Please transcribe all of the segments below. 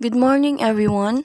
Good morning, everyone.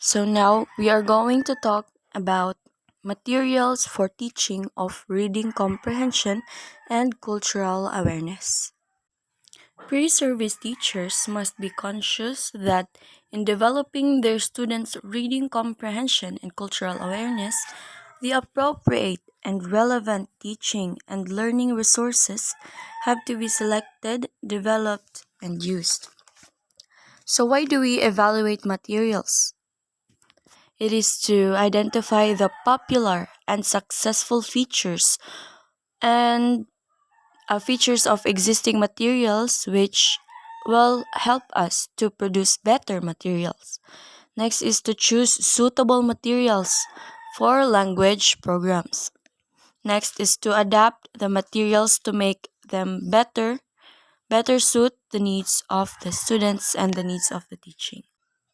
So, now we are going to talk about materials for teaching of reading comprehension and cultural awareness. Pre service teachers must be conscious that in developing their students' reading comprehension and cultural awareness, the appropriate and relevant teaching and learning resources have to be selected, developed, and used. So, why do we evaluate materials? It is to identify the popular and successful and features of existing materials which will help us to produce better materials. Next is to choose suitable materials for language programs. Next is to adapt the materials to make them better suit the needs of the students and the needs of the teaching.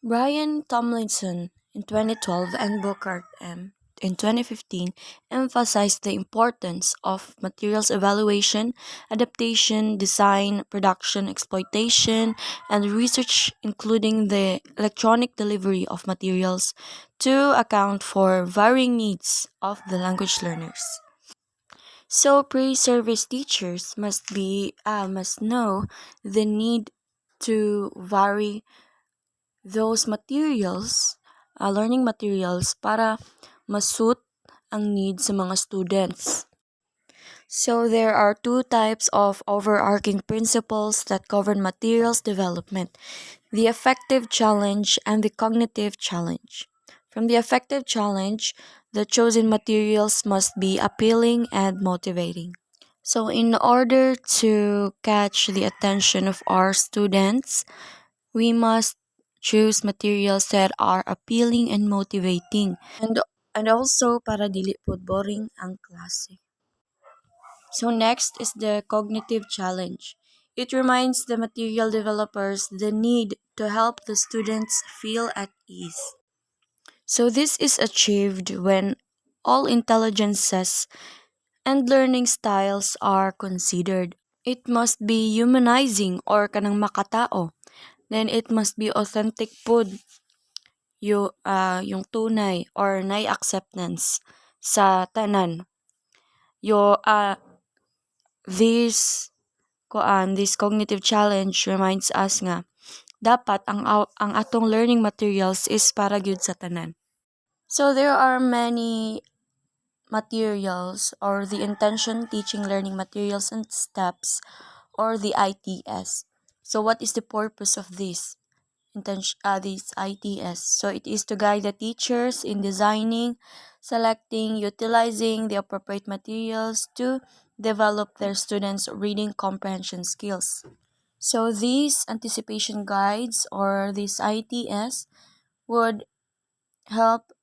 Brian Tomlinson in 2012 and Booker M. in 2015 emphasized the importance of materials evaluation, adaptation, design, production, exploitation, and research, including the electronic delivery of materials to account for varying needs of the language learners. So pre-service teachers must know the need to vary those materials, learning materials para masuit ang needs sa mga students. So there are two types of overarching principles that govern materials development: the affective challenge and the cognitive challenge. From the affective challenge, the chosen materials must be appealing and motivating. So in order to catch the attention of our students, we must choose materials that are appealing and motivating, and also para dili pod boring ang klase. So next is the cognitive challenge. It reminds the material developers the need to help the students feel at ease. So this is achieved when all intelligences and learning styles are considered. It must be humanizing or kanang makatao. Then it must be authentic food, yung tunay or nay acceptance sa tanan. Yo this cognitive challenge reminds us nga dapat ang atong learning materials is para gyud sa tanan. So there are many materials or the intention teaching learning materials and steps or the ITS. So what is the purpose of this? These ITS. So it is to guide the teachers in designing, selecting, utilizing the appropriate materials to develop their students' reading comprehension skills. So these anticipation guides or these ITS would help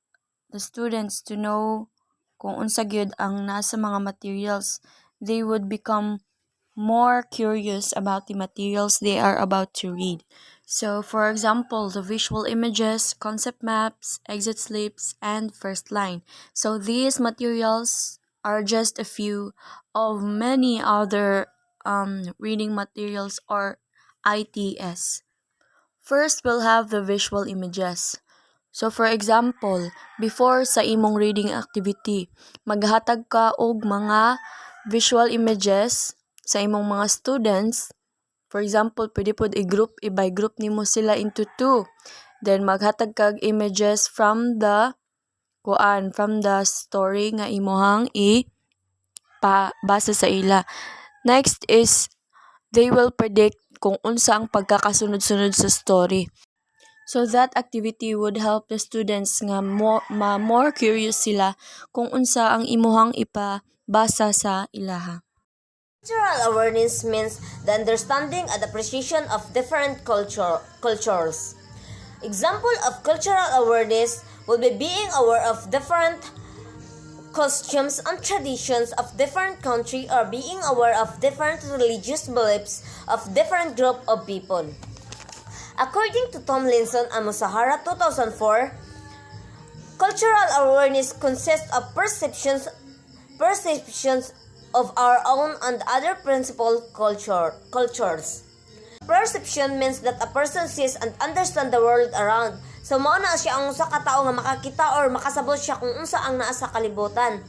the students to know kung unsa gyud ang nasa mga materials. They would become more curious about the materials they are about to read. So, for example, the visual images, concept maps, exit slips, and first line. So, these materials are just a few of many other reading materials or ITS. First, we'll have the visual images. So, for example, before sa imong reading activity, maghatag ka og mga visual images sa imong mga students. For example, pwede pod i-by group nimo sila into two. Then maghatag kag images from the story nga imuhang basa sa ila. Next is they will predict kung unsa ang pagkakasunod-sunod sa story. So that activity would help the students nga more curious sila kung unsa ang imuhang ipabasa sa ilaha. Cultural awareness means the understanding and appreciation of different cultures. Example of cultural awareness would be being aware of different costumes and traditions of different country or being aware of different religious beliefs of different group of people. According to Tomlinson and Musahara 2004, cultural awareness consists of perceptions of our own and other principal cultures. Perception means that a person sees and understands the world around. So mao na siya ang usa ka tawo nga makakita or makasabot siya kung unsa ang naa sa kalibutan.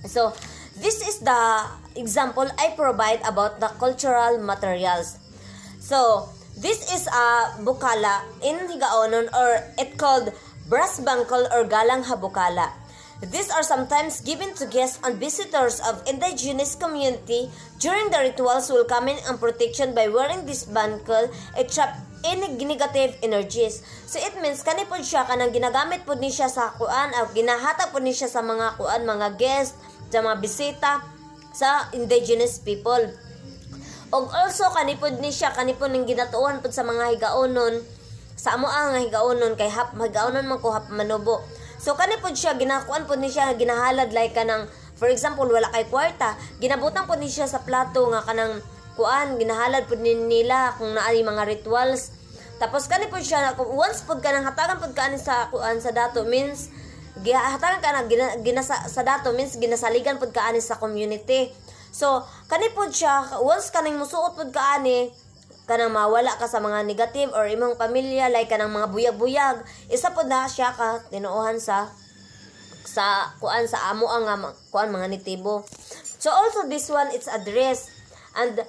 So this is the example I provide about the cultural materials. So this is a bukala in Higaonon, or it called brass bangkol or galang habukala. These are sometimes given to guests and visitors of indigenous community during the rituals welcoming and protection. By wearing this bangkol, it trap any negative energies. So it means kani pod siya kanang ginagamit pod ni siya sa kuan, ginahatag pod ni siya sa mga kuan, mga guest, sa mga bisita sa indigenous people. Og also kanipod ni siya, kanipod ning ginatuon pod sa mga higaonon, sa amo ang higaonon kay higaonon man ko hap manubo. So kanipod siya ginakuan pod ni siya, ginahalad like kanang for example wala kay kwarta, ginabutang pod ni siya sa plato nga kanang kuan, ginahalad pod nila kung naay mga rituals. Tapos kanipod siya once pod kanang hatagan pod kaani sa kuan sa dato means gihatagan ka na sa dato means ginasaligan pod kaani sa community. So kanipod siya once kaning musuot pod kaani kanang mawala ka sa mga negative or imong pamilya like kanang mga buyag-buyag, isa pod na siya ka tinuohan sa kuan sa amo ang kuan mga nitibo. So also this one it's a dress, and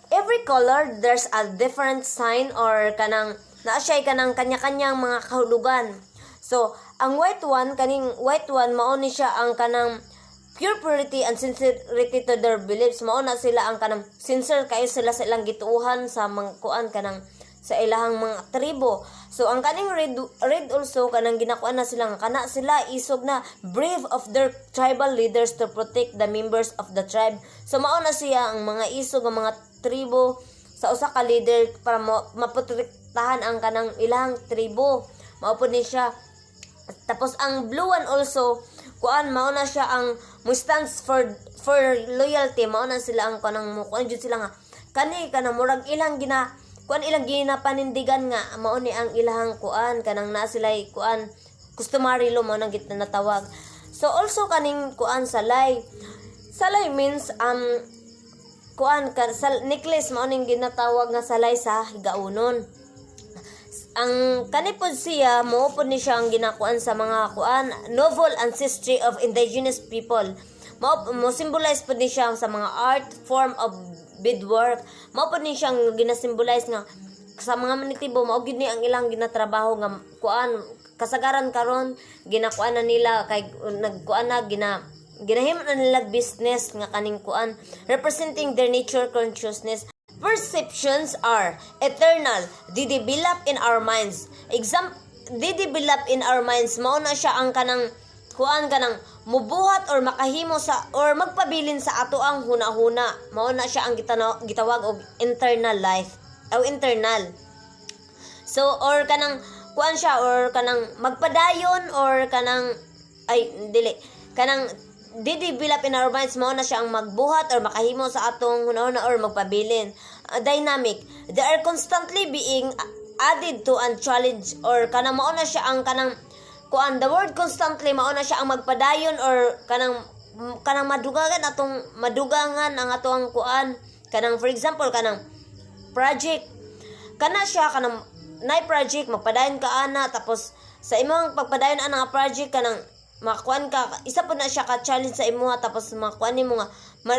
every color there's a different sign or kanang naa siya kanang kanya-kanyang mga kahulugan. So ang white one mao ni siya ang kanang pure purity and sincerity to their beliefs. Mao na sila ang kanang sincere kayo sila sa ilang gituuhan sa mga kuan kanang sa ilahang mga tribo. So ang kaning red also kanang ginakuan na sila nga kana sila isog na brave of their tribal leaders to protect the members of the tribe. So mao na siya ang mga isog ng mga tribo sa usa ka leader para maprotektahan ang kanang ilahang tribo. Mao pod ni siya. Tapos ang blue one also kuan mao na siya ang stands for loyalty. Mao na sila ang kanang mo kuan jud sila nga kani kanang murag ilang ilang ginapanindigan nga mao ni ang ilahang kuan kanang na sila kuan customary law mao nang gitanatawag. So also kaning kuan salay means kuan necklace mao ning ginatawag nga salay sa higaonon. Ang kanipod siya mo pod ni siya ang ginakuan sa mga kuan novel ancestry of indigenous people. Mo symbolize pod ni siya sa mga art form of beadwork. Mao pod ni siya gina-symbolize nga sa mga manitibo mao gid ni ang ilang ginatrabaho nga kuan kasagaran karon ginakuan na nila kay nagkuan na ginahimo na nila business nga kaning kuan representing their nature consciousness. Perceptions are eternal, didevelop in our minds. Didevelop in our minds mao na siya ang kanang kuan kanang mubuhat or makahimo sa or magpabilin sa ato ang hunahuna. Mao na siya ang gitawag og internal life o internal. So or kanang kuan siya or kanang magpadayon or kanang kanang didevelop in our minds mao na siya ang magbuhat or makahimo sa atong hunahuna or magpabilin. Dynamic, they are constantly being added to and challenged or kanang mao na siya ang kanang kuan the word constantly mao na siya ang magpadayon or kanang madugangan ang atong kuan kanang for example kanang project kana siya kanang nay project magpadayon ka ana tapos sa imong pagpadayon ana nga project kanang makakuan ka isa po na siya ka challenge sa imuha tapos makakuan nimo nga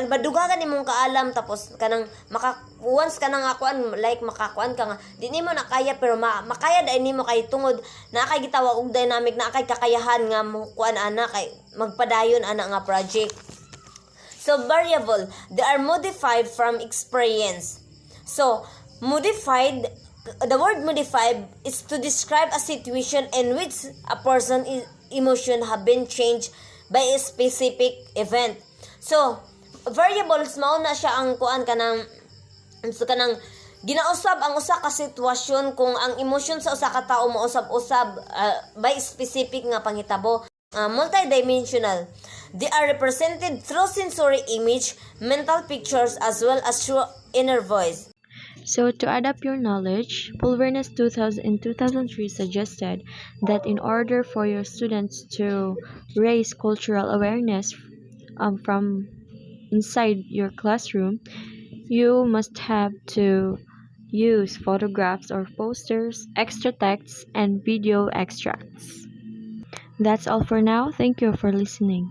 madugagan nimong kaalam tapos kanang once kanang akuan like makakuan ka nga di nimo na kaya pero makaya dai nimo kay tungod na kay gitawag og dynamic na kay kakayahan nga mo kuan ana kay magpadayon ana nga project. So variable, they are modified from experience. So modified, the word modified is to describe a situation in which a person emotion have been changed by a specific event. So variables mao na siya ang kuan kanang ginausab ang usa ka sitwasyon kung ang emosyon sa usa ka tawo mausab-usab by specific nga panghitabo. Multidimensional, they are represented through sensory image, mental pictures as well as through inner voice. So, to add up your knowledge, Pulverness 2000 in 2003 suggested that in order for your students to raise cultural awareness from inside your classroom, you must have to Use photographs or posters, extra texts, and video extracts. That's all for now. Thank you for listening.